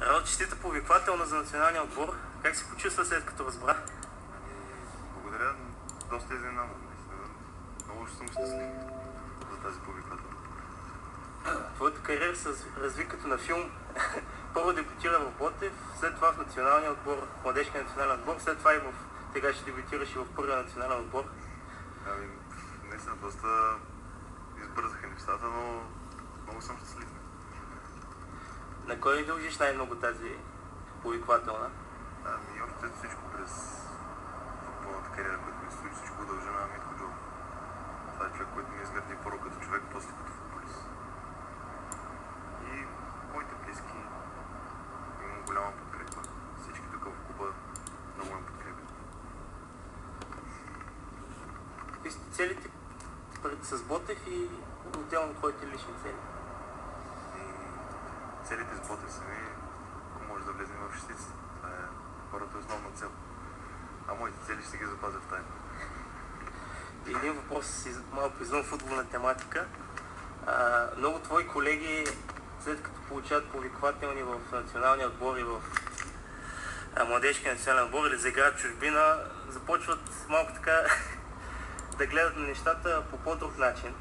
Радо, честита повиквателна за националния отбор. Как се почувства след като разбра? Благодаря. Доста изненадан. Много съм щастлив за тази повиквателна. Твоята кариера се разви като на филм. Първо дебютира в Ботев, след това в националния отбор, младежкия национален отбор, след това и в тега ще дебютираш и в първия национален отбор. Наистина доста избързаха нещата, но много съм щастлив. На кой дължиш най-много тази повиквателна? Общо всичко през футболната кариера, която ми случи, всичко дължа на Митко Джо. Това е човек, който ми изгради първо като човек, после като футболист. И моите близки имам голяма подкрепа. Всички тук в клуба много ме подкрепят. Какви сте целите с Ботев и отделно твоите лични цели? Целите с Ботев са ми, ако може да влезем в шестицата. Това е първата основна цел. А моите цели ще ги запазя в тайна. Един въпрос малко извън футболна тематика. Много твои колеги, след като получават повиквателни в националния отбор и в младежкия национален отбор или заиграят чужбина, започват малко така да гледат на нещата по по-друг начин.